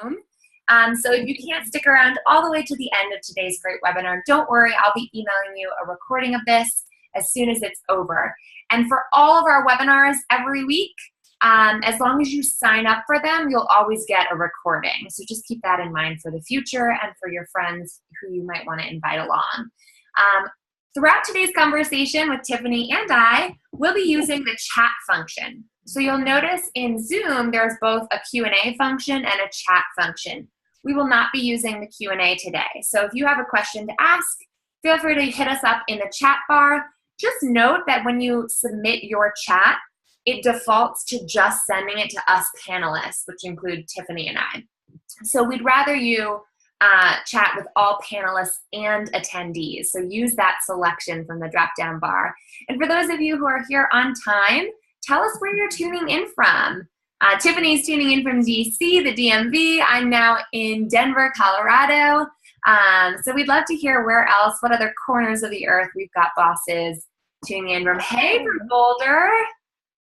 boom. So if you can't stick around all the way to the end of today's great webinar, don't worry, I'll be emailing you a recording of this as soon as it's over. And for all of our webinars every week, as long as you sign up for them, you'll always get a recording. So just keep that in mind for the future and for your friends who you might want to invite along. Throughout today's conversation with Tiffany and I, we'll be using the chat function. So you'll notice in Zoom, there's both a Q&A function and a chat function. We will not be using the Q&A today. So if you have a question to ask, feel free to hit us up in the chat bar. Just note that when you submit your chat, it defaults to just sending it to us panelists, which include Tiffany and I. So we'd rather you chat with all panelists and attendees. So use that selection from the drop-down bar. And for those of you who are here on time, tell us where you're tuning in from. Tiffany's tuning in from DC, the DMV. I'm now in Denver, Colorado. So we'd love to hear where else, what other corners of the earth we've got bosses tuning in from. Hey, from Boulder.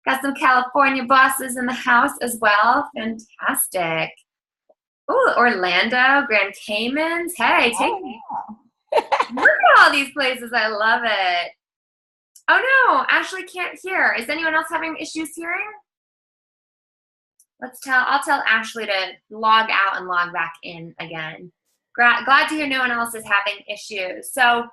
Got some California bosses in the house as well. Fantastic. Oh, Orlando, Grand Caymans. Hey, take me. Look at all these places. I love it. Oh no, Ashley can't hear. Is anyone else having issues hearing? I'll tell Ashley to log out and log back in again. Glad to hear no one else is having issues. So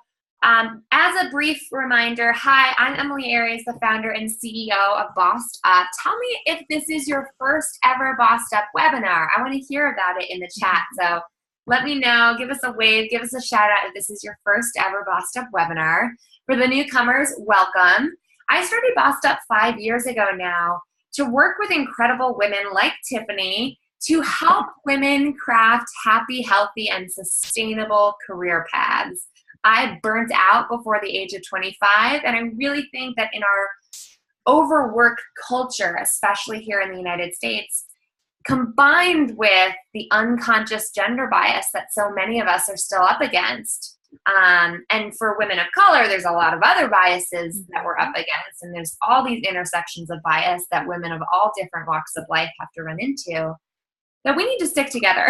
as a brief reminder, hi, I'm Emily Aries, the founder and CEO of Bossed Up. Tell me if this is your first ever Bossed Up webinar. I want to hear about it in the chat. So let me know, give us a wave, give us a shout out if this is your first ever Bossed Up webinar. For the newcomers, welcome. I started Bossed Up 5 years ago now to work with incredible women like Tiffany to help women craft happy, healthy, and sustainable career paths. I burnt out before the age of 25, and I really think that in our overwork culture, especially here in the United States, combined with the unconscious gender bias that so many of us are still up against, and for women of color, there's a lot of other biases that we're up against, and there's all these intersections of bias that women of all different walks of life have to run into, that we need to stick together.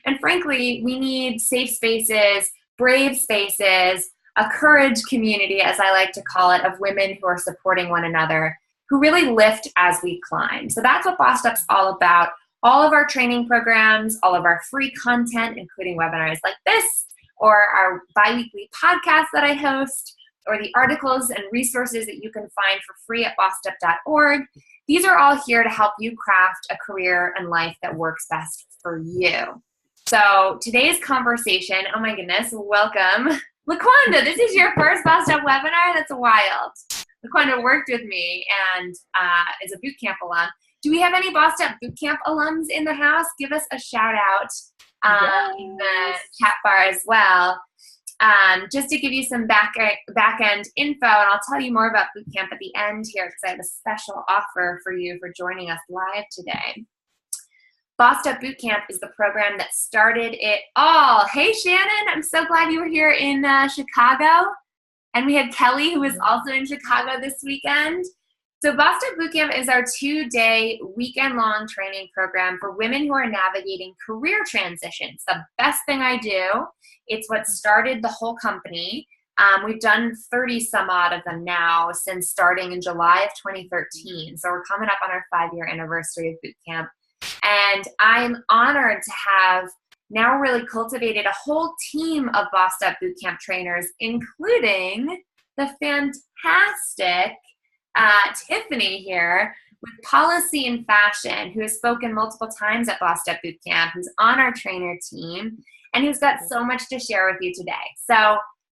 And frankly, we need safe spaces, brave spaces, a courage community, as I like to call it, of women who are supporting one another, who really lift as we climb. So that's what Bossed Up's all about. All of our training programs, all of our free content, including webinars like this, or our bi-weekly podcast that I host, or the articles and resources that you can find for free at bossedup.org. These are all here to help you craft a career and life that works best for you. So today's conversation, oh my goodness, welcome. LaQuanda, this is your first Bossed Up webinar? That's wild. LaQuanda worked with me and is a bootcamp alum. Do we have any Bossed Up bootcamp alums in the house? Give us a shout out in the chat bar as well. Just to give you some back-end info, and I'll tell you more about bootcamp at the end here because I have a special offer for you for joining us live today. Bossed Up Bootcamp is the program that started it all. Hey, Shannon, I'm so glad you were here in Chicago. And we had Kelly, who was also in Chicago this weekend. So Bossed Up Bootcamp is our 2-day, weekend-long training program for women who are navigating career transitions. The best thing I do. It's what started the whole company. We've done 30 some odd of them now since starting in July of 2013. So we're coming up on our 5-year anniversary of bootcamp. And I'm honored to have now really cultivated a whole team of Bossed Up Bootcamp trainers, including the fantastic Tiffany here with Policy and Fashion, who has spoken multiple times at Bossed Up Bootcamp, who's on our trainer team, and who's got so much to share with you today. So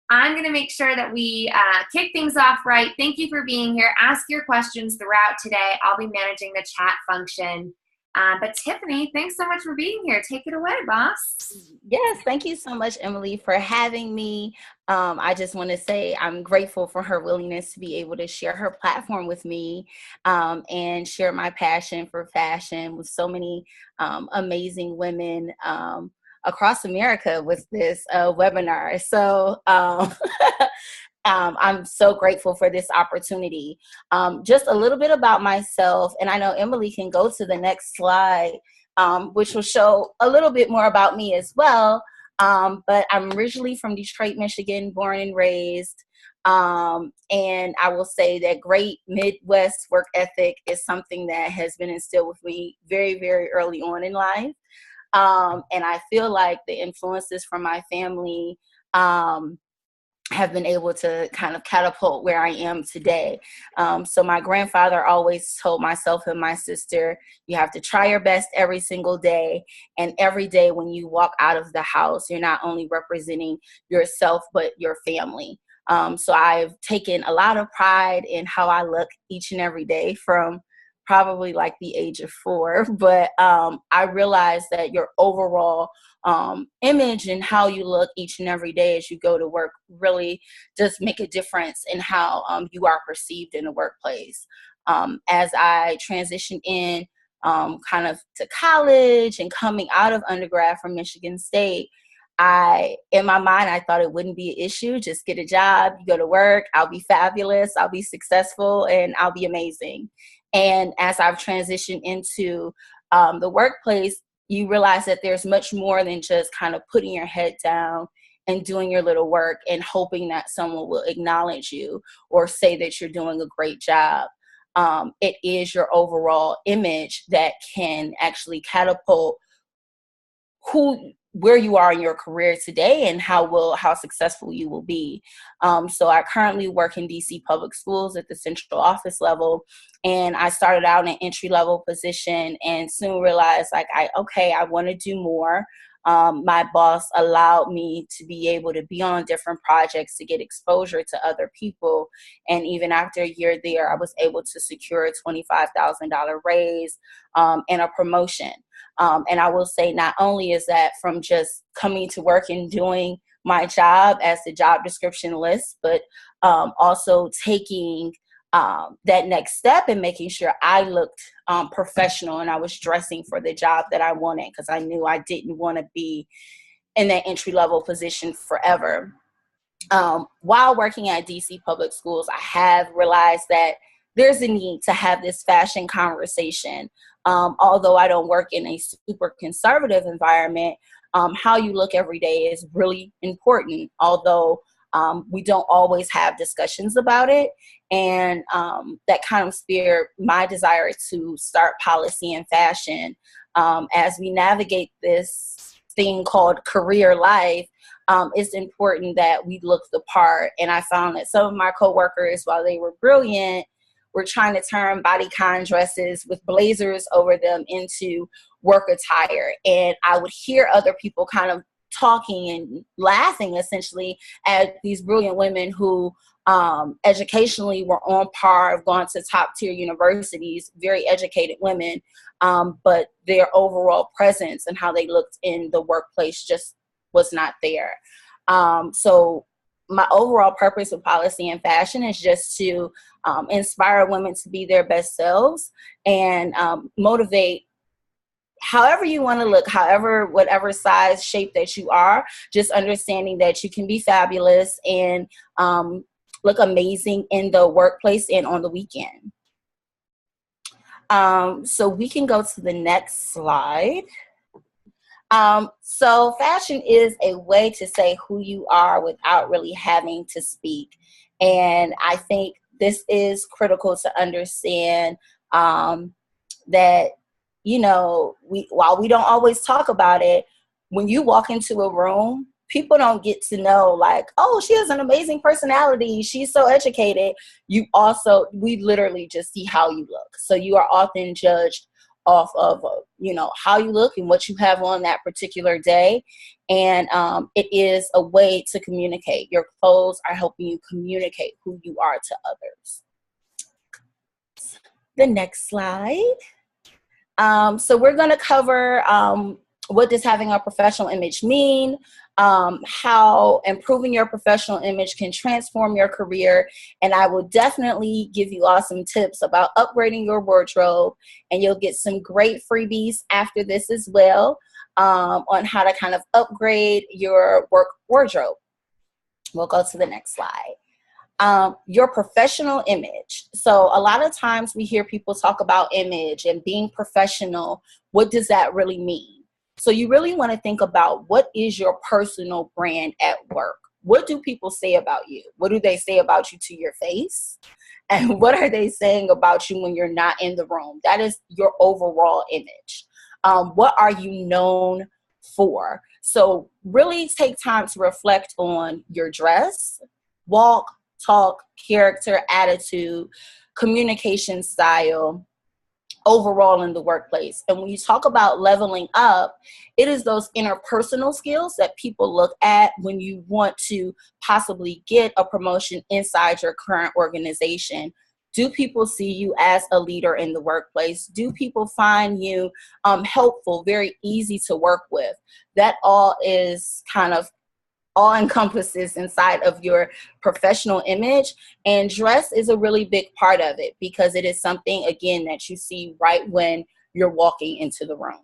I'm going to make sure that we kick things off right. Thank you for being here. Ask your questions throughout today. I'll be managing the chat function. But Tiffany, thanks so much for being here. Take it away, boss. Yes, thank you so much, Emily, for having me. I just want to say I'm grateful for her willingness to be able to share her platform with me and share my passion for fashion with so many amazing women across America with this webinar. So I'm so grateful for this opportunity. Just a little bit about myself, and I know Emily can go to the next slide. which will show a little bit more about me as well. But I'm originally from Detroit, Michigan, born and raised. And I will say that great Midwest work ethic is something that has been instilled with me very, very early on in life. And I feel like the influences from my family have been able to kind of catapult where I am today. So my grandfather always told myself and my sister, you have to try your best every single day. And every day when you walk out of the house, you're not only representing yourself, but your family. So I've taken a lot of pride in how I look each and every day from probably like the age of 4. But I realized that your overall image and how you look each and every day as you go to work really does make a difference in how you are perceived in the workplace. As I transitioned in kind of to college and coming out of undergrad from Michigan State, in my mind, I thought it wouldn't be an issue. Just get a job, you go to work, I'll be fabulous, I'll be successful, and I'll be amazing. And as I've transitioned into the workplace, you realize that there's much more than just kind of putting your head down and doing your little work and hoping that someone will acknowledge you or say that you're doing a great job. It is your overall image that can actually catapult where you are in your career today and how successful you will be. So I currently work in DC public schools at the central office level, and I started out in an entry-level position and soon realized I want to do more. My boss allowed me to be able to be on different projects to get exposure to other people. And even after a year there, I was able to secure a $25,000 raise and a promotion. And I will say not only is that from just coming to work and doing my job as the job description lists, but also taking that next step and making sure I looked professional and I was dressing for the job that I wanted, because I knew I didn't want to be in that entry-level position forever. While working at DC Public Schools, I have realized that there's a need to have this fashion conversation. Although I don't work in a super conservative environment, how you look every day is really important, although we don't always have discussions about it. And that kind of speared my desire to start Policy in Fashion. As we navigate this thing called career life, it's important that we look the part. And I found that some of my coworkers, while they were brilliant, were trying to turn bodycon dresses with blazers over them into work attire. And I would hear other people kind of talking and laughing essentially at these brilliant women who educationally were on par, have gone to top tier universities, very educated women, but their overall presence and how they looked in the workplace just was not there. So my overall purpose with Policy in Fashion is just to inspire women to be their best selves and motivate however you want to look, whatever size, shape that you are, just understanding that you can be fabulous and look amazing in the workplace and on the weekend. So we can go to the next slide. So fashion is a way to say who you are without really having to speak. And I think this is critical to understand that, while we don't always talk about it, when you walk into a room, people don't get to know like, oh, she has an amazing personality, she's so educated. We literally just see how you look. So you are often judged off of how you look and what you have on that particular day. And it is a way to communicate. Your clothes are helping you communicate who you are to others. The next slide. So we're going to cover what does having a professional image mean, how improving your professional image can transform your career. And I will definitely give you all some tips about upgrading your wardrobe, and you'll get some great freebies after this as well on how to kind of upgrade your work wardrobe. We'll go to the next slide. Your professional image. So a lot of times we hear people talk about image and being professional. What does that really mean? So you really want to think about, what is your personal brand at work? What do people say about you? What do they say about you to your face? And what are they saying about you when you're not in the room? That is your overall image. What are you known for? So really take time to reflect on your dress, walk, talk, character, attitude, communication style, overall in the workplace. And when you talk about leveling up, it is those interpersonal skills that people look at when you want to possibly get a promotion inside your current organization. Do people see you as a leader in the workplace? Do people find you helpful, very easy to work with? That all is kind of all encompasses inside of your professional image, and dress is a really big part of it, because it is something, again, that you see right when you're walking into the room.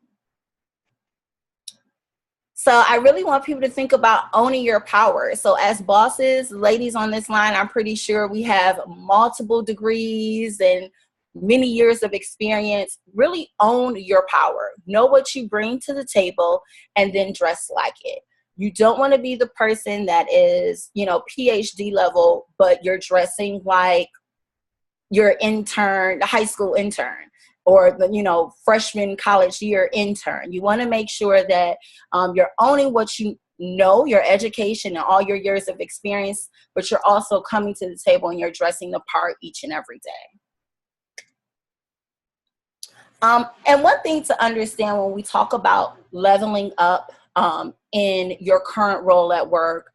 So I really want people to think about owning your power. So as bosses, ladies on this line, I'm pretty sure we have multiple degrees and many years of experience. Really own your power. Know what you bring to the table, and then dress like it. You don't want to be the person that is, PhD level, but you're dressing like your intern, the high school intern, or the, freshman college year intern. You want to make sure that you're owning what you know, your education and all your years of experience, but you're also coming to the table and you're dressing the part each and every day. And one thing to understand when we talk about leveling up in your current role at work,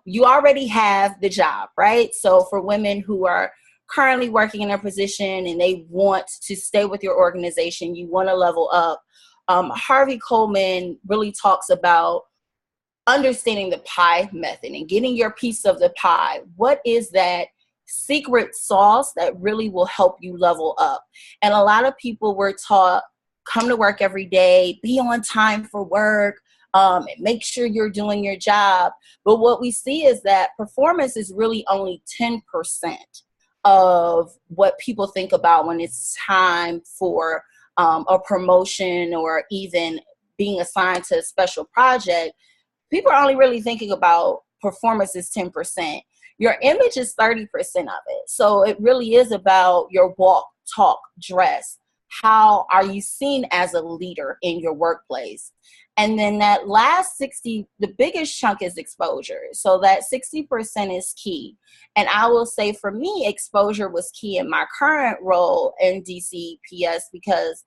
you already have the job, right? So for women who are currently working in a position and they want to stay with your organization, you want to level up. Harvey Coleman really talks about understanding the pie method and getting your piece of the pie. What is that secret sauce that really will help you level up? And a lot of people were taught, come to work every day, be on time for work, and make sure you're doing your job. But what we see is that performance is really only 10% of what people think about when it's time for a promotion or even being assigned to a special project. People are only really thinking about performance is 10%. Your image is 30% of it. So it really is about your walk, talk, dress. How are you seen as a leader in your workplace? And then that last 60, the biggest chunk is exposure. So that 60% is key. And I will say for me, exposure was key in my current role in DCPS, because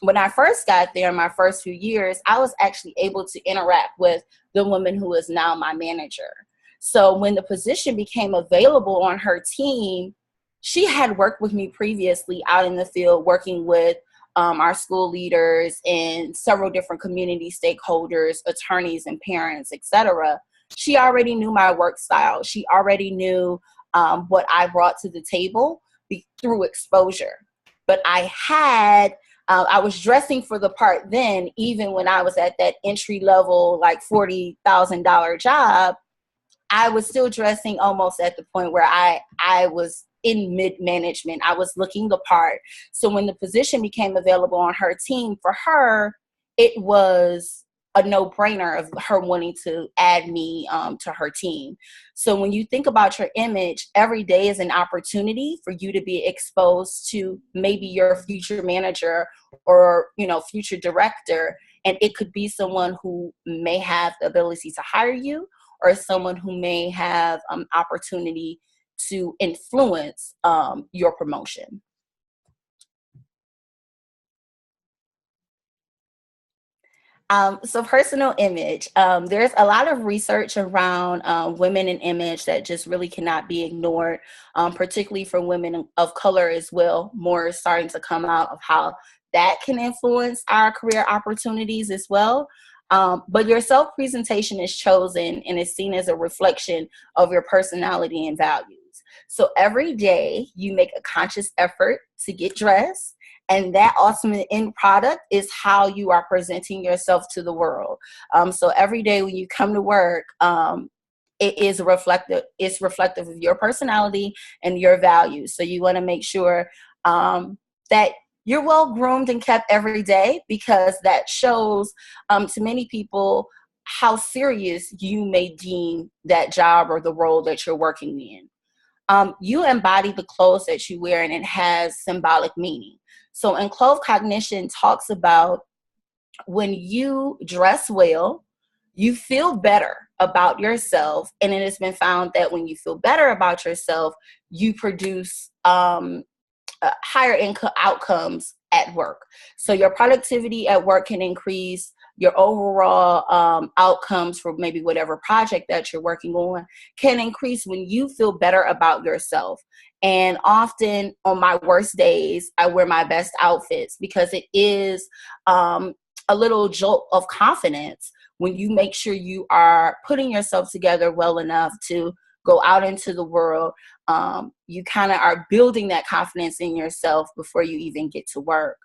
when I first got there in my first few years, I was actually able to interact with the woman who is now my manager. So when the position became available on her team, she had worked with me previously out in the field, working with our school leaders and several different community stakeholders, attorneys and parents, etc. She already knew my work style. She already knew what I brought to the table through exposure. But I was dressing for the part then, even when I was at that entry level, like $40,000 job. I was still dressing almost at the point where I was in mid-management. I was looking the part. So when the position became available on her team, for her, it was a no-brainer of her wanting to add me to her team. So when you think about your image, every day is an opportunity for you to be exposed to maybe your future manager or, future director. And it could be someone who may have the ability to hire you, or someone who may have opportunity to influence your promotion. So personal image, there's a lot of research around women in image that just really cannot be ignored, particularly for women of color as well. More is starting to come out of how that can influence our career opportunities as well. But your self-presentation is chosen and is seen as a reflection of your personality and values. So every day you make a conscious effort to get dressed, and that ultimate end product is how you are presenting yourself to the world. So every day when you come to work, it's reflective of your personality and your values. So you want to make sure that you're well groomed and kept every day, because that shows to many people how serious you may deem that job or the role that you're working in. You embody the clothes that you wear, and it has symbolic meaning. So Enclove Cognition talks about when you dress well, you feel better about yourself. And it has been found that when you feel better about yourself, you produce higher income outcomes at work. So your productivity at work can increase. Your overall outcomes for maybe whatever project that you're working on can increase when you feel better about yourself. And often on my worst days, I wear my best outfits, because it is a little jolt of confidence when you make sure you are putting yourself together well enough to go out into the world. You kind of are building that confidence in yourself before you even get to work.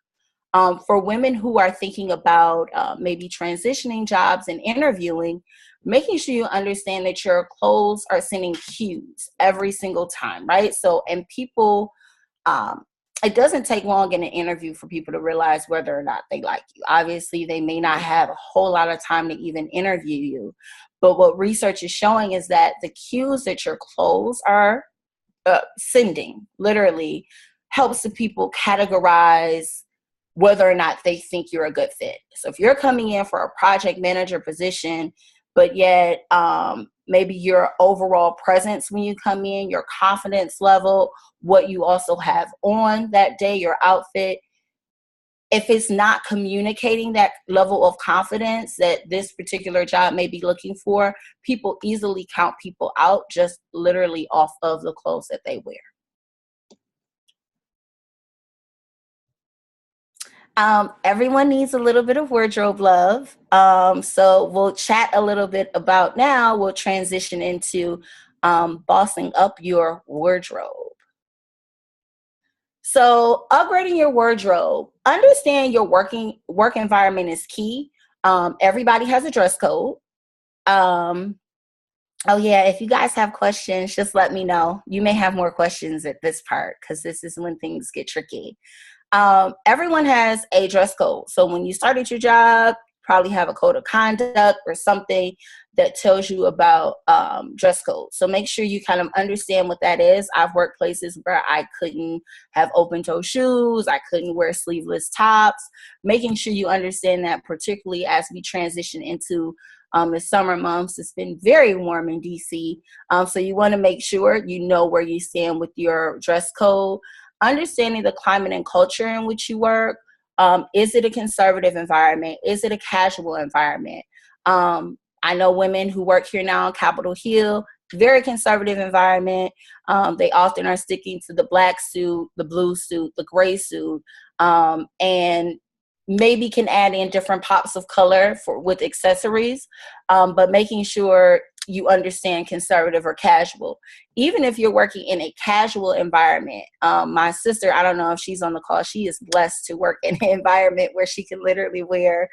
For women who are thinking about maybe transitioning jobs and interviewing, making sure you understand that your clothes are sending cues every single time, right? So, and people, it doesn't take long in an interview for people to realize whether or not they like you. Obviously, they may not have a whole lot of time to even interview you. But what research is showing is that the cues that your clothes are sending literally helps the people categorize whether or not they think you're a good fit. So if you're coming in for a project manager position, but yet maybe your overall presence when you come in, your confidence level, what you also have on that day, your outfit, if it's not communicating that level of confidence that this particular job may be looking for, people easily count people out just literally off of the clothes that they wear. Everyone needs a little bit of wardrobe love. So we'll chat a little bit about now. We'll transition into bossing up your wardrobe. So upgrading your wardrobe, understand your work environment is key. Everybody has a dress code. Oh yeah, if you guys have questions, just let me know. You may have more questions at this part, because this is when things get tricky. Everyone has a dress code. So when you started your job, probably have a code of conduct or something that tells you about dress code. So make sure you kind of understand what that is. I've worked places where I couldn't have open toe shoes. I couldn't wear sleeveless tops. Making sure you understand that, particularly as we transition into the summer months. It's been very warm in DC. So you want to make sure you know where you stand with your dress code. Understanding the climate and culture in which you work. Is it a conservative environment? Is it a casual environment? I know women who work here now on Capitol Hill, very conservative environment. They often are sticking to the black suit, the blue suit, the gray suit, and maybe can add in different pops of color with accessories, but making sure you understand conservative or casual. Even if you're working in a casual environment, my sister, I don't know if she's on the call, she is blessed to work in an environment where she can literally wear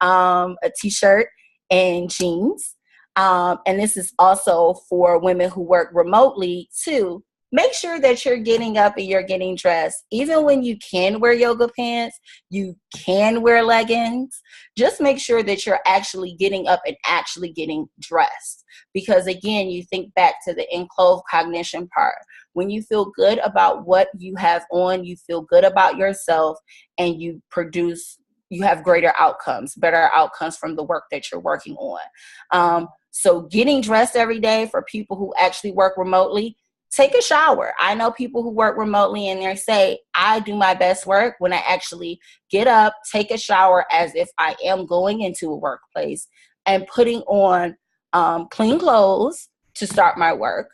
a t-shirt and jeans. And this is also for women who work remotely too. Make sure that you're getting up and you're getting dressed. Even when you can wear yoga pants, you can wear leggings. Just make sure that you're actually getting up and actually getting dressed. Because again, you think back to the Enclove Cognition part. When you feel good about what you have on, you feel good about yourself, and you have greater outcomes, better outcomes from the work that you're working on. So getting dressed every day for people who actually work remotely, take a shower. I know people who work remotely and they say, I do my best work when I actually get up, take a shower as if I am going into a workplace, and putting on clean clothes to start my work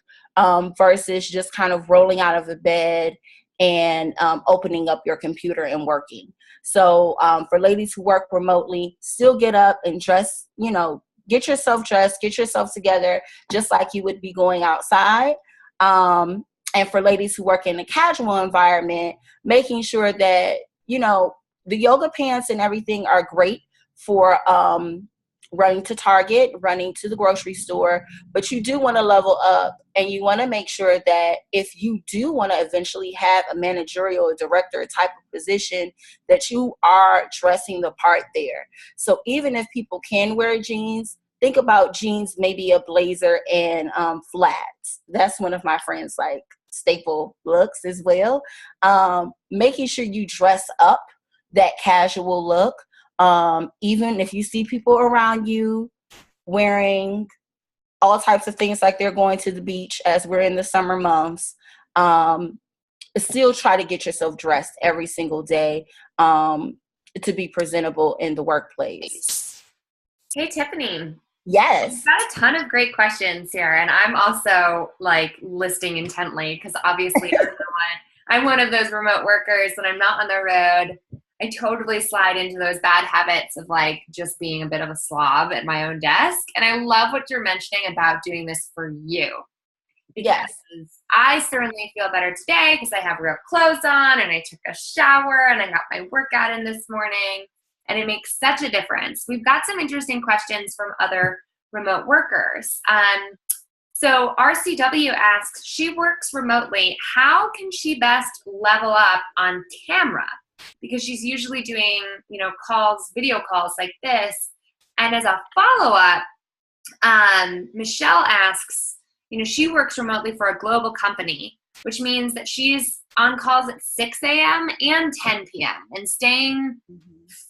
versus just kind of rolling out of the bed and opening up your computer and working. So for ladies who work remotely, still get up and dress, get yourself dressed, get yourself together, just like you would be going outside. And for ladies who work in a casual environment, making sure that, the yoga pants and everything are great for running to Target, running to the grocery store, but you do want to level up, and you want to make sure that if you do want to eventually have a managerial or director type of position, that you are dressing the part there. So even if people can wear jeans, think about jeans, maybe a blazer and flats. That's one of my friends' like staple looks as well. Making sure you dress up that casual look. Even if you see people around you wearing all types of things, like they're going to the beach as we're in the summer months, still try to get yourself dressed every single day to be presentable in the workplace. Hey, Tiffany. Yes. We've got a ton of great questions here, and I'm also like listening intently because obviously I'm one of those remote workers. When I'm not on the road, I totally slide into those bad habits of like just being a bit of a slob at my own desk. And I love what you're mentioning about doing this for you. Yes. I certainly feel better today because I have real clothes on and I took a shower and I got my workout in this morning. And it makes such a difference. We've got some interesting questions from other remote workers. So RCW asks, she works remotely. How can she best level up on camera? Because she's usually doing, calls, video calls like this. And as a follow-up, Michelle asks, she works remotely for a global company, which means that she's on calls at 6 a.m. and 10 p.m. and staying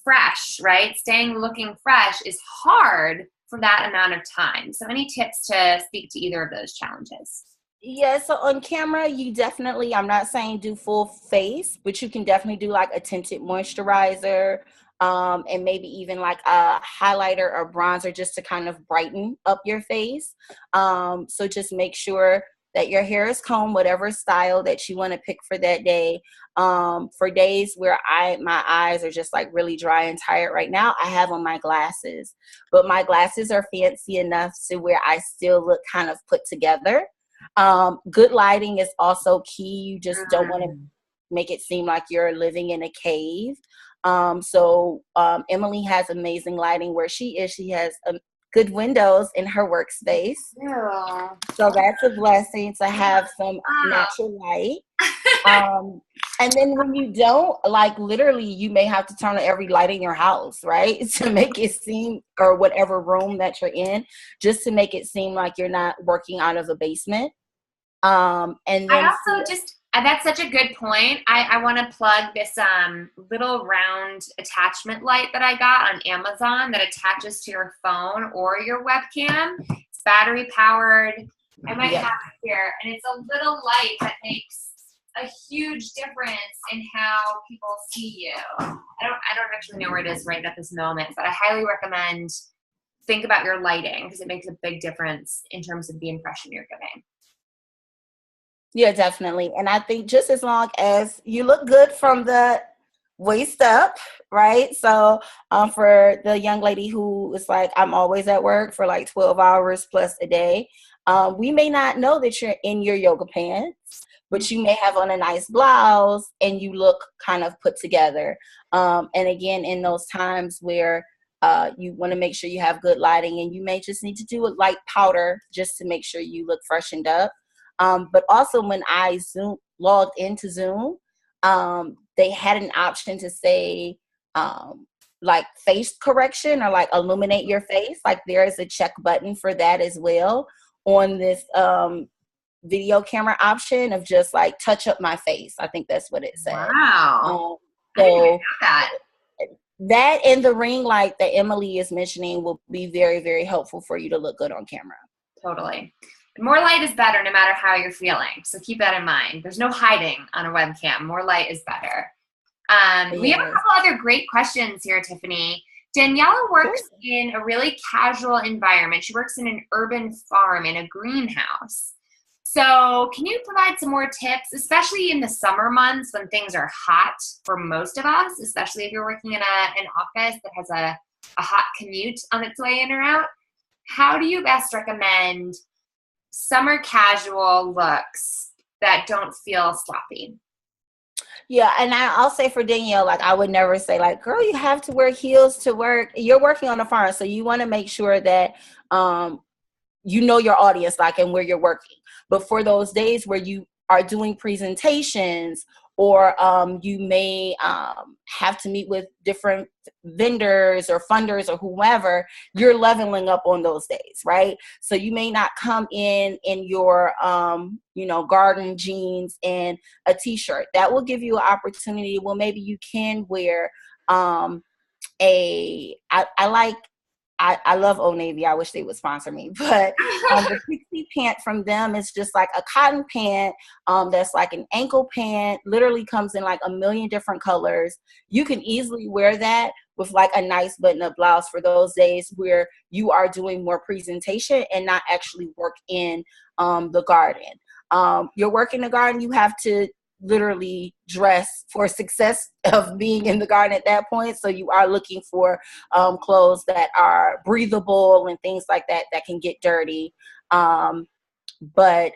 fresh, right? Staying looking fresh is hard for that amount of time. So any tips to speak to either of those challenges? Yeah, so on camera, you definitely, I'm not saying do full face, but you can definitely do like a tinted moisturizer, and maybe even like a highlighter or bronzer just to kind of brighten up your face. So just make sure that your hair is combed, whatever style that you want to pick for that day. For days where my eyes are just like really dry and tired right now, I have on my glasses, but my glasses are fancy enough to where I still look kind of put together. Good lighting is also key. You just don't want to make it seem like you're living in a cave. So Emily has amazing lighting where she is. She has good windows in her workspace. Yeah. So that's a blessing to have some natural light. And then when you don't, like literally, you may have to turn on every light in your house, right? To make it seem, or whatever room that you're in, just to make it seem like you're not working out of a basement. And then I also that's such a good point. I want to plug this little round attachment light that I got on Amazon that attaches to your phone or your webcam. It's battery powered. I might have it here, and it's a little light that makes a huge difference in how people see you. I don't actually know where it is right at this moment, but I highly recommend think about your lighting because it makes a big difference in terms of the impression you're giving. Yeah, definitely. And I think just as long as you look good from the waist up, right? So for the young lady who is like, I'm always at work for like 12 hours plus a day, we may not know that you're in your yoga pants, but you may have on a nice blouse and you look kind of put together. And again, in those times where you want to make sure you have good lighting, and you may just need to do a light powder just to make sure you look freshened up. But also when I logged into Zoom, they had an option to say like face correction or like illuminate your face. Like there is a check button for that as well on this video camera option of just like touch up my face. I think that's what it said. Wow. So I didn't know that. That and the ring light that Emily is mentioning will be very, very helpful for you to look good on camera. Totally. More light is better no matter how you're feeling. So keep that in mind. There's no hiding on a webcam. More light is better. We have a couple other great questions here, Tiffany. Daniela works in a really casual environment. She works in an urban farm in a greenhouse. So can you provide some more tips, especially in the summer months when things are hot for most of us, especially if you're working in an office that has a hot commute on its way in or out? How do you best recommend summer casual looks that don't feel sloppy? Yeah, and I'll say for Danielle, like I would never say like, girl, you have to wear heels to work. You're working on a farm, so you want to make sure that you know your audience, like, and where you're working. But for those days where you are doing presentations, or you may have to meet with different vendors or funders or whomever, you're leveling up on those days, right? So you may not come in your garden jeans and a t-shirt. That will give you an opportunity. Well, maybe you can wear I love Old Navy. I wish they would sponsor me. But the pixie pant from them is just like a cotton pant that's like an ankle pant, literally comes in like a million different colors. You can easily wear that with like a nice button-up blouse for those days where you are doing more presentation and not actually work in the garden. You're working the garden, you have to literally dress for success of being in the garden at that point. So you are looking for clothes that are breathable and things like that that can get dirty. But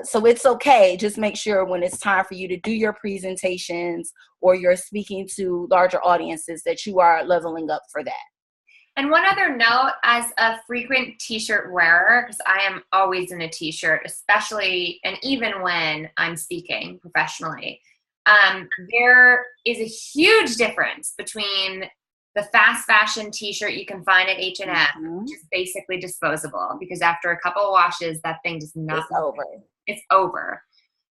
so it's okay. Just make sure when it's time for you to do your presentations or you're speaking to larger audiences that you are leveling up for that. And one other note, as a frequent t-shirt wearer, because I am always in a t-shirt, especially and even when I'm speaking professionally, there is a huge difference between the fast fashion t-shirt you can find at H&M, which is basically disposable, because after a couple of washes, that thing does not. It's over. It's over.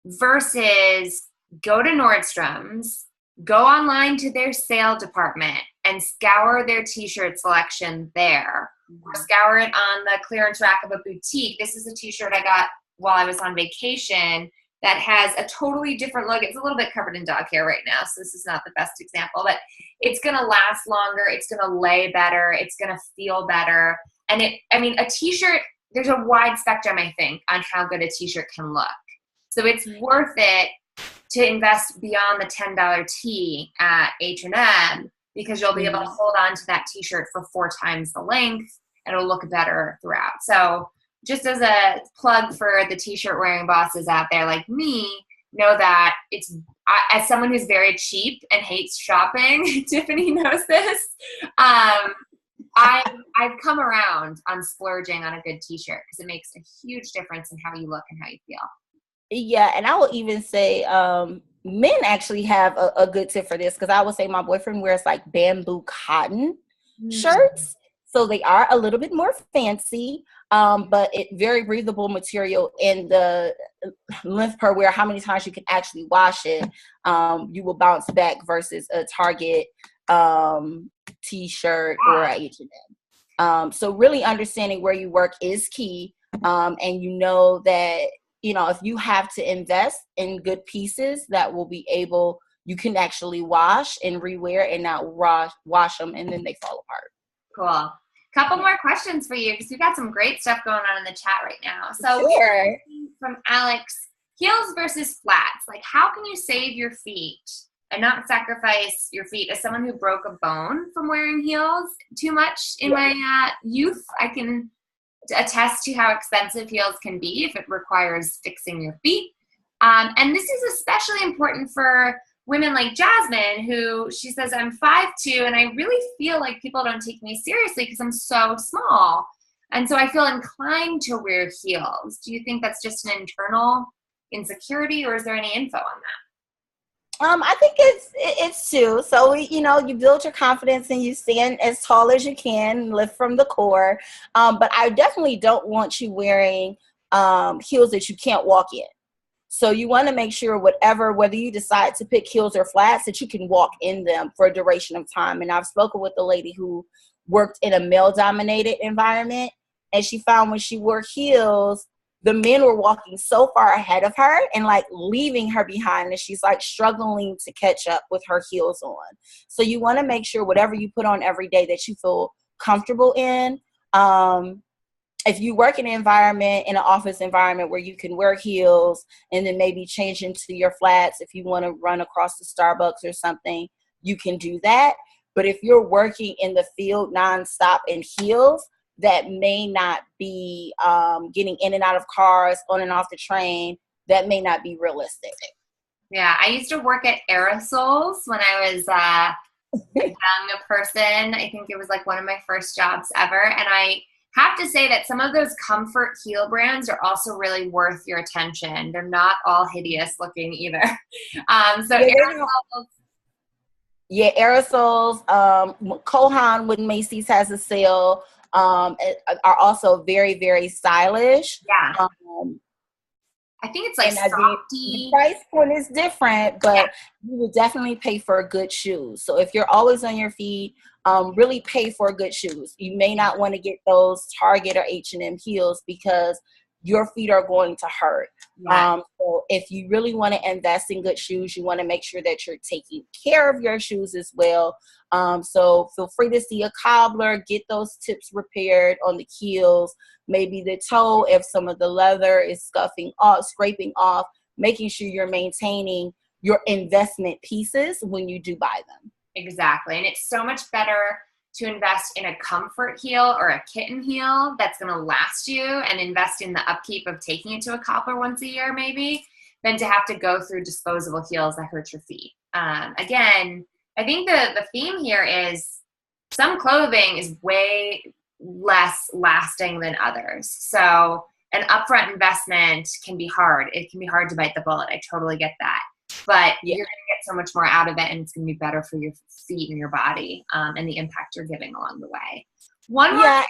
Versus go to Nordstrom's, go online to their sale department and scour their t-shirt selection there, or scour it on the clearance rack of a boutique. This is a t-shirt I got while I was on vacation that has a totally different look. It's a little bit covered in dog hair right now, so this is not the best example, but it's going to last longer. It's going to lay better. It's going to feel better. And a t-shirt, there's a wide spectrum, I think, on how good a t-shirt can look. So it's worth it to invest beyond the $10 tee at H&M, because you'll be able to hold on to that t-shirt for 4 times the length and it'll look better throughout. So just as a plug for the t-shirt wearing bosses out there like me, know that as someone who's very cheap and hates shopping, Tiffany knows this, I've come around on splurging on a good t-shirt because it makes a huge difference in how you look and how you feel. Yeah, and I will even say men actually have a good tip for this, because I would say my boyfriend wears like bamboo cotton shirts. So they are a little bit more fancy, but it very breathable material, and the length per wear, how many times you can actually wash it, you will bounce back versus a Target t-shirt or a H&M. So really understanding where you work is key, and you know that if you have to invest in good pieces that will be able, you can actually wash and rewear and not wash them and then they fall apart. Cool. Couple more questions for you, because we've got some great stuff going on in the chat right now. So sure. From Alex, heels versus flats. Like, how can you save your feet and not sacrifice your feet? As someone who broke a bone from wearing heels too much in my youth, I can attest to how expensive heels can be if it requires fixing your feet. And this is especially important for women like Jasmine, who she says, I'm 5'2", and I really feel like people don't take me seriously because I'm so small. And so I feel inclined to wear heels. Do you think that's just an internal insecurity, or is there any info on that? I think it's too. So, you build your confidence and you stand as tall as you can, lift from the core. But I definitely don't want you wearing heels that you can't walk in. So you want to make sure whether you decide to pick heels or flats, that you can walk in them for a duration of time. And I've spoken with a lady who worked in a male-dominated environment, and she found when she wore heels, the men were walking so far ahead of her and like leaving her behind, and she's like struggling to catch up with her heels on. So you want to make sure whatever you put on every day that you feel comfortable in. If you work in an office environment where you can wear heels and then maybe change into your flats, if you want to run across the Starbucks or something, you can do that. But if you're working in the field nonstop in heels, that may not be getting in and out of cars, on and off the train, that may not be realistic. Yeah, I used to work at Aerosols when I was a young person. I think it was like one of my first jobs ever. And I have to say that some of those comfort heel brands are also really worth your attention. They're not all hideous looking either. So Yeah, they don't. Aerosols, Yeah, aerosols. Kohan with Macy's has a sale. Are also very, very stylish. yeah, Um, I think it's like and the softy. price point is different, Yeah, but you will definitely pay for good shoes. So if you're always on your feet, really pay for good shoes. You may not want to get those Target or H&M heels because your feet are going to hurt. yeah. So if you really want to invest in good shoes, you want to make sure that you're taking care of your shoes as well. So feel free to see a cobbler, get those tips repaired on the heels, maybe the toe if some of the leather is scuffing off, scraping off, making sure you're maintaining your investment pieces when you do buy them. Exactly. And it's so much better to invest in a comfort heel or a kitten heel that's going to last you and invest in the upkeep of taking it to a cobbler once a year, maybe, than to have to go through disposable heels that hurt your feet. Again, I think the theme here is some clothing is way less lasting than others. So an upfront investment can be hard. It can be hard to bite the bullet. I totally get that. But Yeah. you're going to get so much more out of it, and it's going to be better for your feet and your body, and the impact you're giving along the way. One more. Yeah.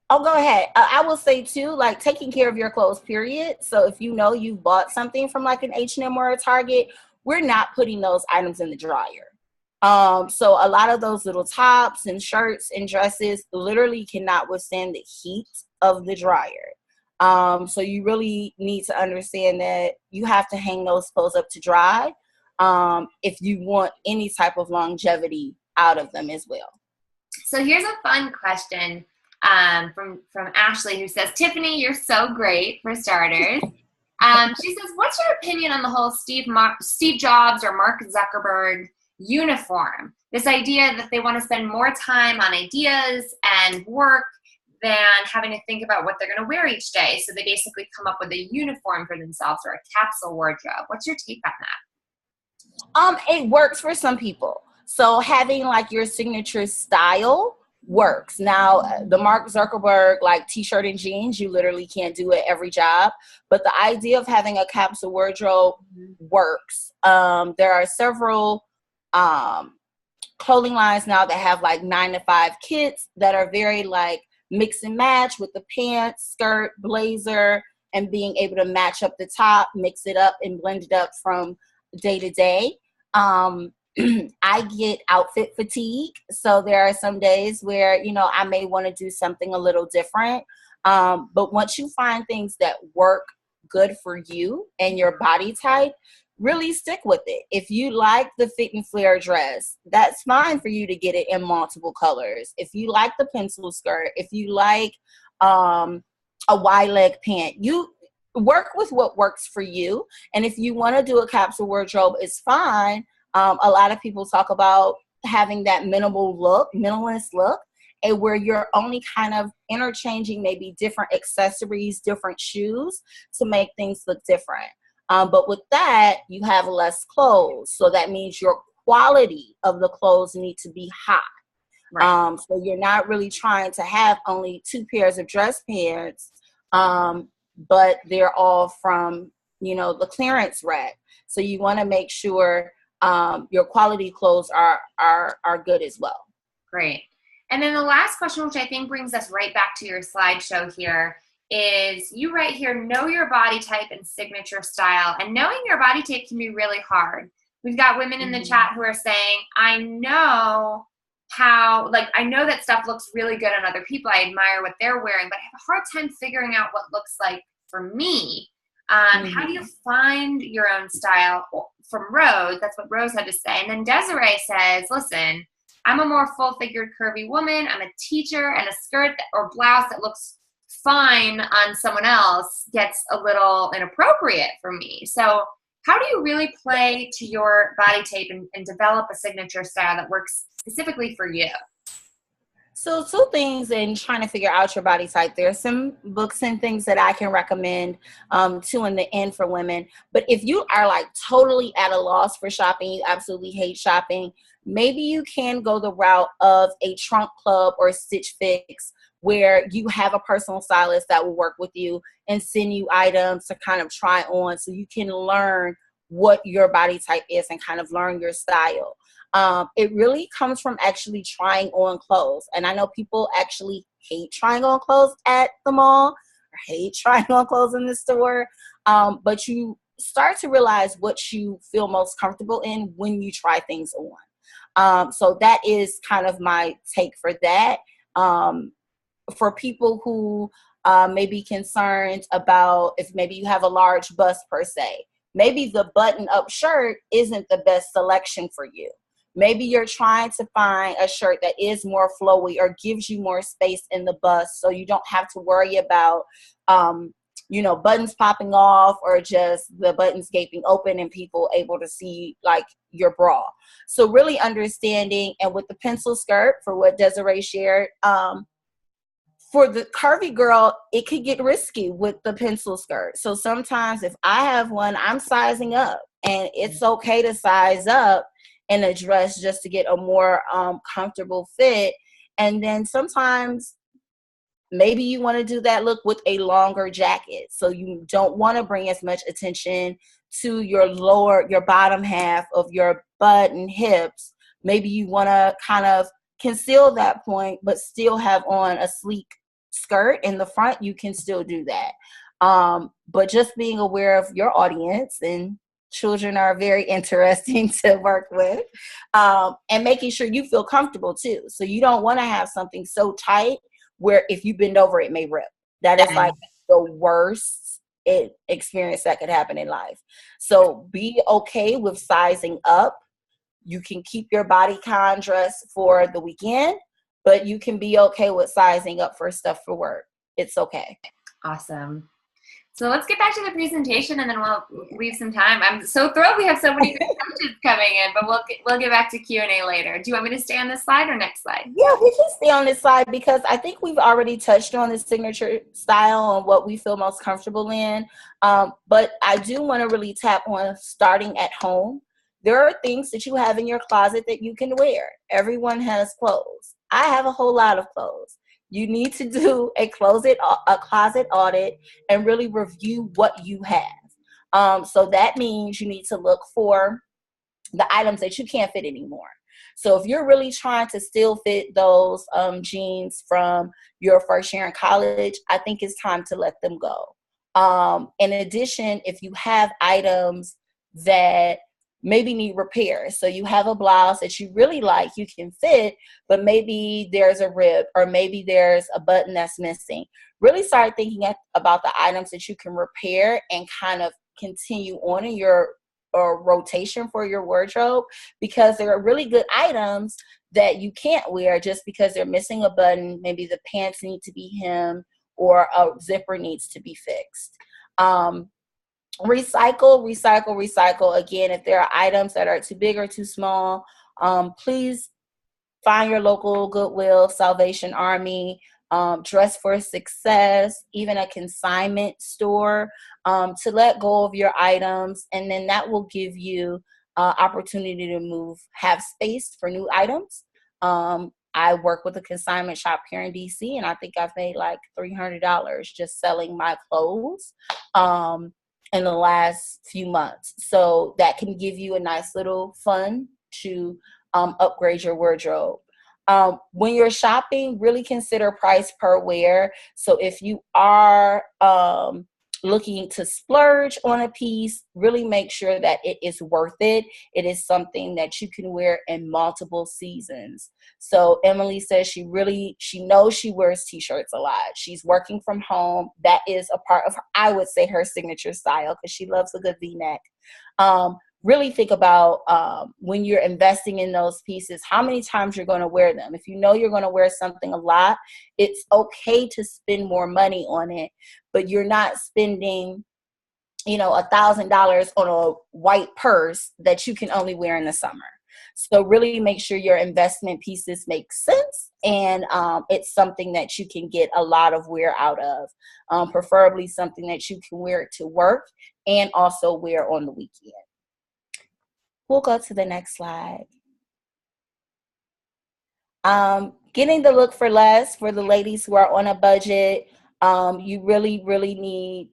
Oh, go ahead. I will say too, like taking care of your clothes, period. So if you know you bought something from like an H&M or a Target, we're not putting those items in the dryer. So a lot of those little tops and shirts and dresses literally cannot withstand the heat of the dryer. So you really need to understand that you have to hang those clothes up to dry, if you want any type of longevity out of them as well. So here's a fun question from Ashley, who says, Tiffany, you're so great, for starters. She says, what's your opinion on the whole Steve Jobs or Mark Zuckerberg uniform? This idea that they want to spend more time on ideas and work than having to think about what they're going to wear each day. So they basically come up with a uniform for themselves or a capsule wardrobe. What's your take on that? It works for some people. So having like your signature style works. Now, the Mark Zuckerberg like t-shirt and jeans, you literally can't do it every job. But the idea of having a capsule wardrobe works. There are several clothing lines now that have like 9 to 5 kits that are very like mix and match with the pants, skirt, blazer, and being able to match up the top, mix it up and blend it up from day to day. I get outfit fatigue. So there are some days where, I may want to do something a little different. But once you find things that work good for you and your body type, really stick with it. If you like the fit and flare dress, that's fine for you to get it in multiple colors. If you like the pencil skirt, if you like a wide leg pant, you work with what works for you. And if you want to do a capsule wardrobe, it's fine. A lot of people talk about having that minimalist look, and where you're only kind of interchanging maybe different accessories, different shoes to make things look different. But with that, you have less clothes. So that means your quality of the clothes need to be high. Right. So you're not really trying to have only 2 pairs of dress pants, but they're all from, the clearance rack. So you want to make sure your quality clothes are good as well. Great. And then the last question, which I think brings us right back to your slideshow here, is you write here, know your body type and signature style. And knowing your body type can be really hard. We've got women in the chat who are saying, I know that stuff looks really good on other people. I admire what they're wearing, but I have a hard time figuring out what looks like for me. How do you find your own style? From Rose, that's what Rose had to say. And then Desiree says, listen, I'm a more full-figured curvy woman. I'm a teacher, and a skirt or blouse that looks fine on someone else gets a little inappropriate for me. So how do you really play to your body type and develop a signature style that works specifically for you? So two things in trying to figure out your body type. There's some books and things that I can recommend to in the end for women. But if you are like totally at a loss for shopping, you absolutely hate shopping, maybe you can go the route of a trunk club or Stitch Fix, where you have a personal stylist that will work with you and send you items to kind of try on so you can learn what your body type is and kind of learn your style. It really comes from actually trying on clothes. And I know people actually hate trying on clothes at the mall or hate trying on clothes in the store. But you start to realize what you feel most comfortable in when you try things on. So that is kind of my take for that. For people who may be concerned about if maybe you have a large bust per se, maybe the button up shirt isn't the best selection for you. Maybe you're trying to find a shirt that is more flowy or gives you more space in the bust so you don't have to worry about, buttons popping off or just the buttons gaping open and people able to see like your bra. So really understanding, and with the pencil skirt for what Desiree shared, for the curvy girl, it could get risky with the pencil skirt. So sometimes if I have one, I'm sizing up, and it's okay to size up in a dress just to get a more comfortable fit. And then sometimes maybe you want to do that look with a longer jacket. So you don't want to bring as much attention to your bottom half of your butt and hips. Maybe you want to kind of conceal that point, but still have on a sleek skirt in the front. You can still do that. But just being aware of your audience, and children are very interesting to work with, and making sure you feel comfortable too. So you don't want to have something so tight where if you bend over, it may rip. That is like the worst experience that could happen in life. So be okay with sizing up. You can keep your bodycon dress for the weekend, but you can be okay with sizing up for stuff for work. It's okay. Awesome. So let's get back to the presentation, and then we'll leave some time. I'm so thrilled we have so many good questions coming in, but we'll get back to Q&A later. Do you want me to stay on this slide or next slide? Yeah, we can stay on this slide because I think we've already touched on the signature style and what we feel most comfortable in. But I do want to really tap on starting at home. There are things that you have in your closet that you can wear. Everyone has clothes. I have a whole lot of clothes. You need to do a closet audit and really review what you have. So that means you need to look for the items that you can't fit anymore. So if you're really trying to still fit those jeans from your first year in college, I think it's time to let them go. In addition, if you have items that maybe need repair, so you have a blouse that you really like, you can fit, but maybe there's a rib or maybe there's a button that's missing, really start thinking about the items that you can repair and kind of continue on in your rotation for your wardrobe, because there are really good items that you can't wear just because they're missing a button. Maybe the pants need to be hemmed or a zipper needs to be fixed. Recycle. Again, if there are items that are too big or too small, please find your local Goodwill, Salvation Army, Dress for Success, even a consignment store, to let go of your items. And then that will give you opportunity to have space for new items. I work with a consignment shop here in DC, and I think I've made like $300 just selling my clothes in the last few months. So that can give you a nice little fund to upgrade your wardrobe. When you're shopping, really consider price per wear. So if you are looking to splurge on a piece, really make sure that it is worth it. It is something that you can wear in multiple seasons. So Emily says she knows she wears t-shirts a lot. She's working from home. That is a part of her, I would say, her signature style, because she loves a good V-neck. Really think about when you're investing in those pieces, how many times you're going to wear them. If you know you're going to wear something a lot, it's okay to spend more money on it, but you're not spending, $1,000 on a white purse that you can only wear in the summer. So really make sure your investment pieces make sense and it's something that you can get a lot of wear out of, preferably something that you can wear to work and also wear on the weekend. We'll go to the next slide. Getting the look for less for the ladies who are on a budget. You really, really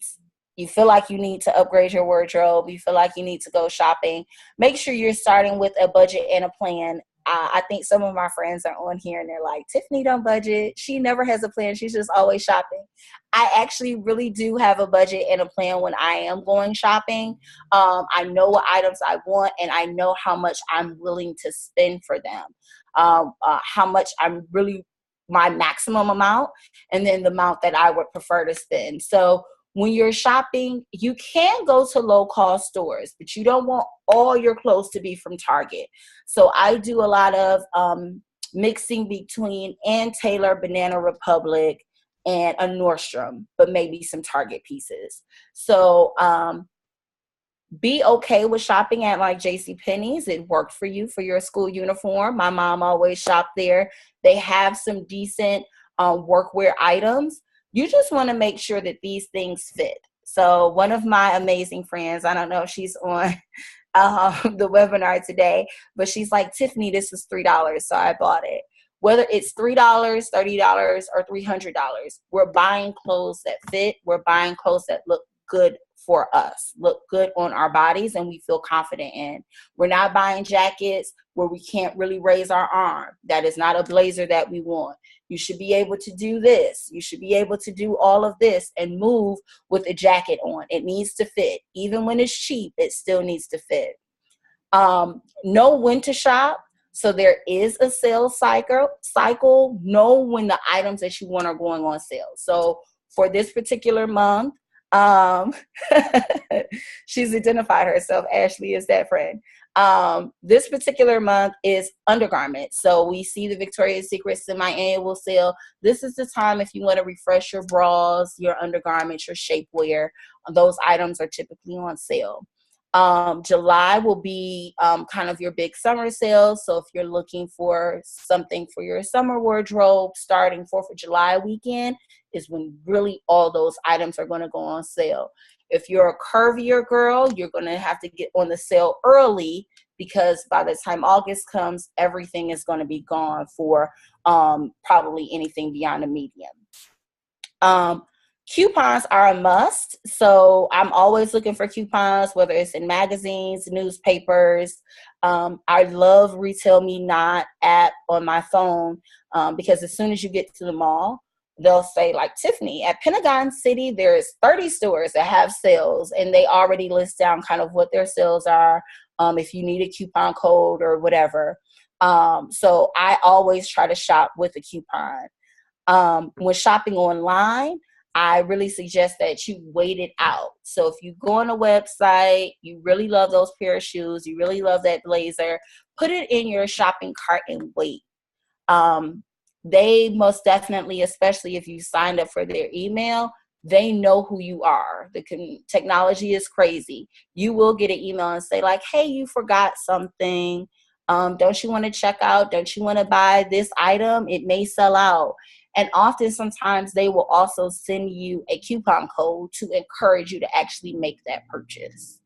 you feel like you need to upgrade your wardrobe. You feel like you need to go shopping. Make sure you're starting with a budget and a plan. I think some of my friends are on here and they're like, Tiffany don't budget. She never has a plan. She's just always shopping. I actually really do have a budget and a plan when I am going shopping. I know what items I want and I know how much I'm willing to spend for them. How much I'm really, my maximum amount, and then the amount that I would prefer to spend. So when you're shopping, you can go to low-cost stores, but you don't want all your clothes to be from Target. So I do a lot of mixing between Ann Taylor, Banana Republic, and a Nordstrom, but maybe some Target pieces. So be okay with shopping at like JCPenney's. It worked for you for your school uniform. My mom always shopped there. They have some decent workwear items. You just want to make sure that these things fit. So one of my amazing friends, I don't know if she's on the webinar today, but she's like, Tiffany, this is $3, so I bought it. Whether it's $3, $30, or $300, we're buying clothes that fit. We're buying clothes that look good for us, look good on our bodies, and we feel confident in. We're not buying jackets where we can't really raise our arm. That is not a blazer that we want. You should be able to do this. You should be able to do all of this and move with a jacket on. It needs to fit. Even when it's cheap, it still needs to fit. Know when to shop. So there is a sales cycle. Know when the items that you want are going on sale. So for this particular month, she's identified herself. Ashley is that friend. This particular month is undergarments. So we see the Victoria's Secret semi-annual sale. This is the time if you want to refresh your bras, your undergarments, your shapewear. Those items are typically on sale. July will be kind of your big summer sale. So if you're looking for something for your summer wardrobe, starting 4th of July weekend is when really all those items are going to go on sale. If you're a curvier girl, you're going to have to get on the sale early because by the time August comes, everything is going to be gone for probably anything beyond a medium. Coupons are a must. So I'm always looking for coupons, whether it's in magazines, newspapers. I love Retail Me Not app on my phone because as soon as you get to the mall, they'll say like, Tiffany, at Pentagon City, there's 30 stores that have sales and they already list down kind of what their sales are, if you need a coupon code or whatever. So I always try to shop with a coupon. When shopping online, I really suggest that you wait it out. So if you go on a website, you really love those pair of shoes, you really love that blazer, put it in your shopping cart and wait. They most definitely, especially if you signed up for their email, they know who you are. The technology is crazy. You will get an email and say like, hey, you forgot something. Don't you want to check out? Don't you want to buy this item? It may sell out. And often, sometimes they will also send you a coupon code to encourage you to actually make that purchase.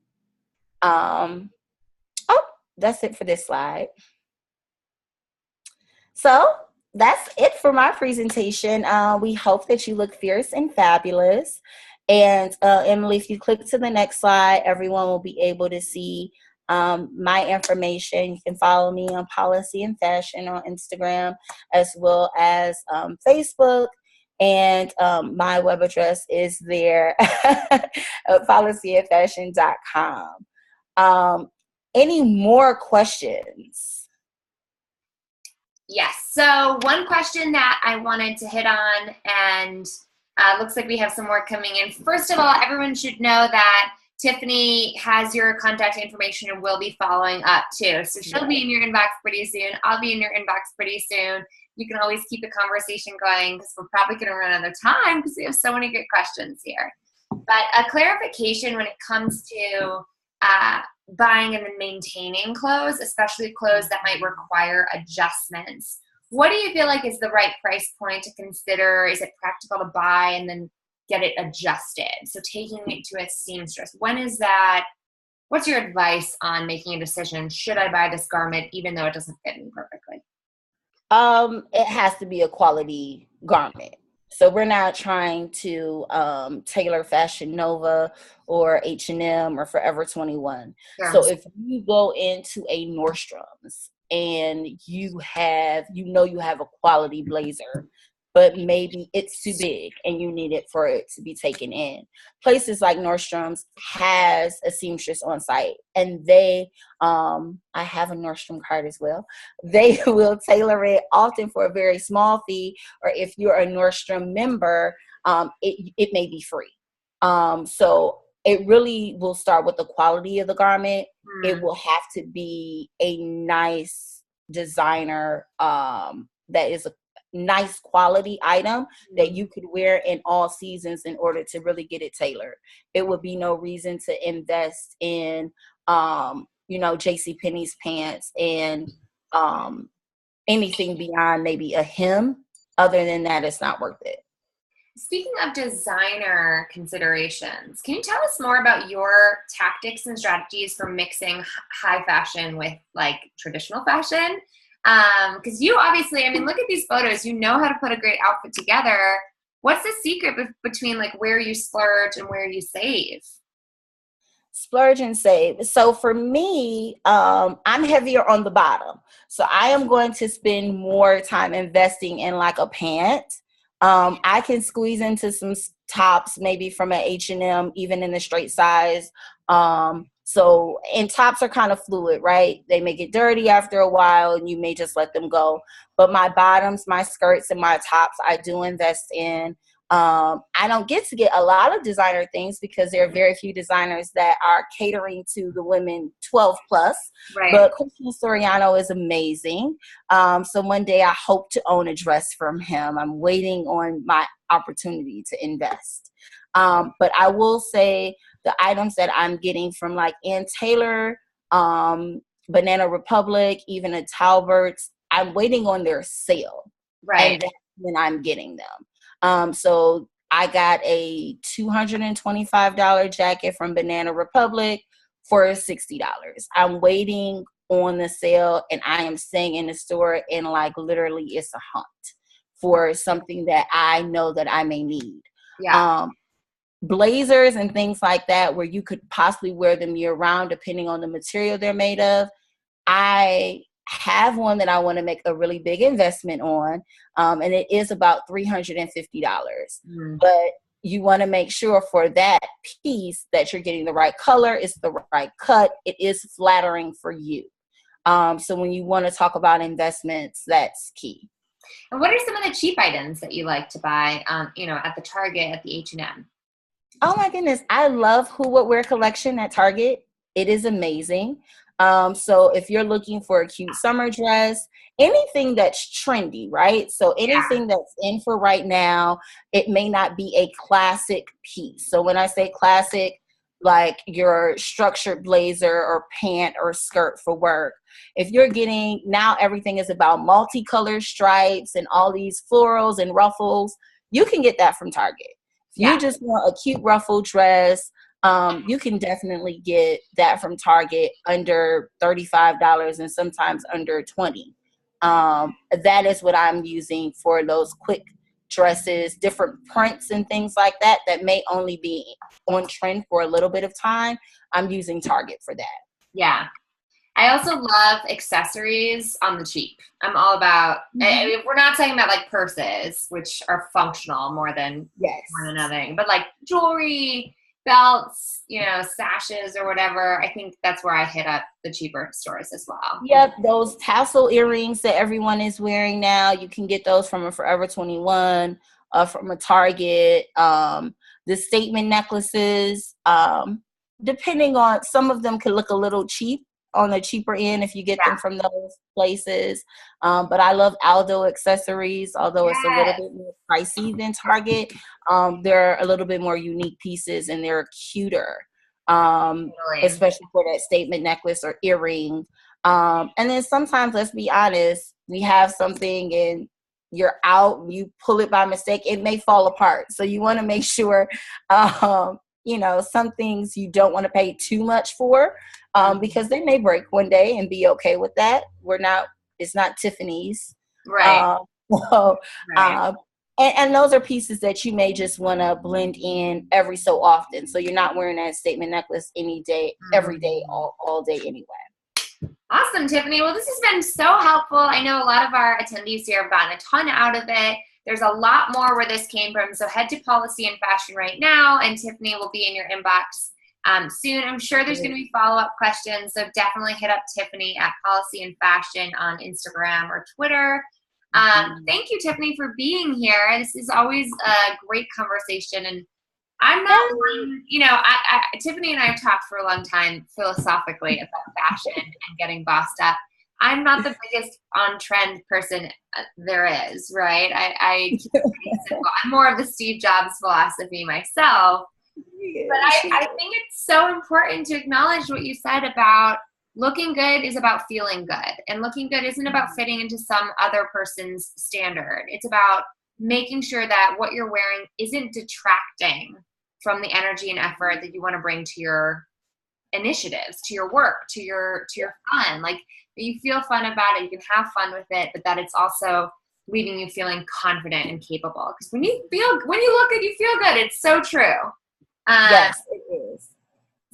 That's it for this slide. So that's it for my presentation. We hope that you look fierce and fabulous. And Emily, if you click to the next slide, everyone will be able to see my information. You can follow me on Policy and Fashion on Instagram, as well as Facebook. And my web address is there at policyandfashion.com. Any more questions? Yes. So one question that I wanted to hit on, and looks like we have some more coming in. First of all, everyone should know that Tiffany has your contact information and will be following up too. So she'll be in your inbox pretty soon. I'll be in your inbox pretty soon. You can always keep the conversation going because we're probably going to run out of time because we have so many good questions here. But a clarification when it comes to buying and then maintaining clothes, especially clothes that might require adjustments. What do you feel like is the right price point to consider? Is it practical to buy and then get it adjusted? So taking it to a seamstress. When is that? What's your advice on making a decision? Should I buy this garment even though it doesn't fit me perfectly? It has to be a quality garment. So we're not trying to tailor Fashion Nova or H&M or Forever 21. Sure. So if you go into a Nordstrom's and you have a quality blazer, but maybe it's too big and you need it for it to be taken in. Places like Nordstrom's has a seamstress on site, and they, I have a Nordstrom card as well. They will tailor it often for a very small fee, or if you're a Nordstrom member, it may be free. So it really will start with the quality of the garment. It will have to be a nice designer, that is a nice quality item that you could wear in all seasons in order to really get it tailored. It would be no reason to invest in JCPenney's pants and anything beyond maybe a hem. Other than that, it's not worth it. Speaking of designer considerations, can you tell us more about your tactics and strategies for mixing high fashion with like traditional fashion? Because you obviously, I mean, look at these photos. You know how to put a great outfit together. What's the secret between like where you splurge and where you save? Splurge and save. So for me, I'm heavier on the bottom. So I am going to spend more time investing in like a pant. I can squeeze into some tops, maybe from an H&M, even in the straight size. And tops are kind of fluid, right? They may get dirty after a while and you may just let them go. But my bottoms, my skirts, and my tops, I do invest in. I don't get to get a lot of designer things because there are very few designers that are catering to the women 12 plus. Right. But Christian Soriano is amazing. So one day I hope to own a dress from him. I'm waiting on my opportunity to invest. But I will say the items that I'm getting from like Ann Taylor, Banana Republic, even a Talbert's, I'm waiting on their sale. Right. And that's when I'm getting them. So I got a $225 jacket from Banana Republic for $60. I'm waiting on the sale, and I am staying in the store, and like literally it's a hunt for something that I know that I may need. Yeah. Blazers and things like that, where you could possibly wear them year round depending on the material they're made of. I have one that I want to make a really big investment on, and it is about $350. But you want to make sure for that piece that you're getting the right color, it's the right cut, it is flattering for you. So when you want to talk about investments, that's key. And what are some of the cheap items that you like to buy, at the Target, at the H&M? Oh my goodness. I love Who Would Wear collection at Target. It is amazing. So if you're looking for a cute summer dress, anything that's trendy, right? So anything that's in for right now, it may not be a classic piece. So when I say classic, like your structured blazer or pant or skirt for work, if you're getting, now everything is about multicolored stripes and all these florals and ruffles, you can get that from Target. If you just want a cute ruffle dress, you can definitely get that from Target under $35 and sometimes under $20. That is what I'm using for those quick dresses, different prints and things like that may only be on trend for a little bit of time. I'm using Target for that. Yeah. I also love accessories on the cheap. I'm all about, I mean, we're not talking about like purses, which are functional more than anything, but like jewelry, belts, sashes or whatever. I think that's where I hit up the cheaper stores as well. Yep, those tassel earrings that everyone is wearing now, you can get those from a Forever 21, from a Target. The statement necklaces, depending on, some of them can look a little cheap on the cheaper end if you get them from those places. But I love Aldo accessories, although it's a little bit more pricey than Target. They're a little bit more unique pieces and they're cuter, especially for that statement necklace or earring. And then sometimes, let's be honest, we have something and you're out, you pull it by mistake, it may fall apart. So you want to make sure, some things you don't want to pay too much for, because they may break one day, and be okay with that. It's not Tiffany's. Right. So, Right. and those are pieces that you may just want to blend in every so often. So you're not wearing that statement necklace any day, every day, all day anyway. Awesome, Tiffany. Well, this has been so helpful. I know a lot of our attendees here have gotten a ton out of it. There's a lot more where this came from. So head to Policy and Fashion right now, and Tiffany will be in your inbox soon. I'm sure there's going to be follow-up questions. So definitely hit up Tiffany at Policy and Fashion on Instagram or Twitter. Thank you, Tiffany, for being here. This is always a great conversation. And I'm not one, Tiffany and I have talked for a long time philosophically about fashion and getting bossed up. I'm not the biggest on-trend person there is, right? I keep it pretty simple. I'm more of the Steve Jobs philosophy myself. But I think it's so important to acknowledge what you said about looking good is about feeling good. And looking good isn't about fitting into some other person's standard. It's about making sure that what you're wearing isn't detracting from the energy and effort that you want to bring to your initiatives, to your work, to your fun. Like, that you feel fun about it, you can have fun with it, but that it's also leaving you feeling confident and capable. Because when you look good, you feel good. It's so true. Yes, it is.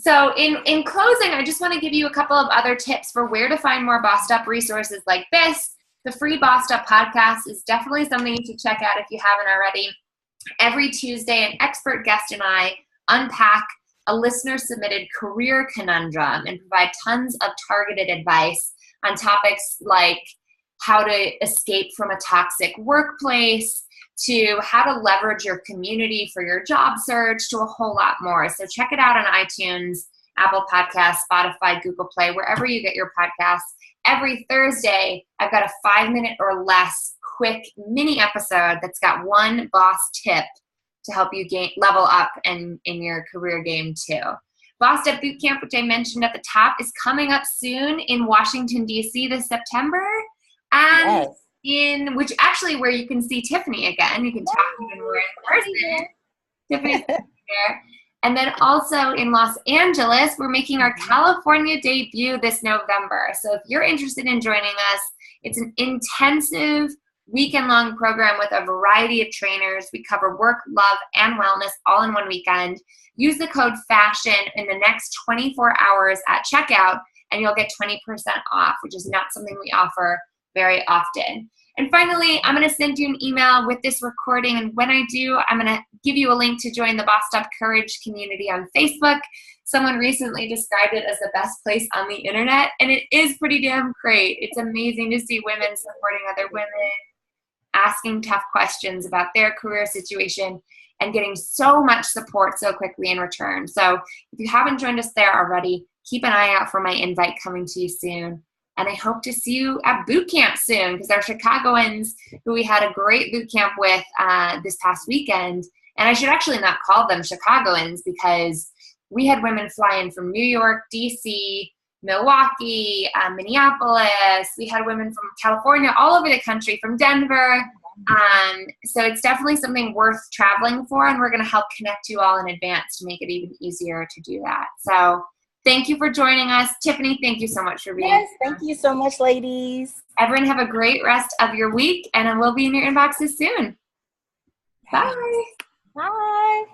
So in closing, I just want to give you a couple of other tips for where to find more Bossed Up resources like this. The free Bossed Up podcast is definitely something you should check out if you haven't already. Every Tuesday, an expert guest and I unpack a listener-submitted career conundrum and provide tons of targeted advice on topics like how to escape from a toxic workplace, to how to leverage your community for your job search, to a whole lot more. So check it out on iTunes, Apple Podcasts, Spotify, Google Play, wherever you get your podcasts. Every Thursday, I've got a 5-minute or less quick mini episode that's got one boss tip to help you level up in your career game too. Bossed Up Bootcamp, which I mentioned at the top, is coming up soon in Washington, D.C. this September. And where you can see Tiffany again. You can talk even more in person. Tiffany's there. And then also in Los Angeles, we're making our California debut this November. So if you're interested in joining us, it's an intensive weekend-long program with a variety of trainers. We cover work, love, and wellness all in one weekend. Use the code FASHION in the next 24 hours at checkout, and you'll get 20% off, which is not something we offer very often. And finally, I'm going to send you an email with this recording, and when I do, I'm going to give you a link to join the Bossed Up Courage community on Facebook. Someone recently described it as the best place on the internet, and it is pretty damn great. It's amazing to see women supporting other women, asking tough questions about their career situation, and getting so much support so quickly in return. So if you haven't joined us there already, keep an eye out for my invite coming to you soon. And I hope to see you at boot camp soon, because our Chicagoans, who we had a great boot camp with this past weekend, and I should actually not call them Chicagoans, because we had women fly in from New York, D.C., Milwaukee, Minneapolis. We had women from California, all over the country, from Denver. So it's definitely something worth traveling for, and we're going to help connect you all in advance to make it even easier to do that. So thank you for joining us. Tiffany, thank you so much for being here. Yes, thank you so much, ladies. Everyone have a great rest of your week, and we'll be in your inboxes soon. Bye. Bye.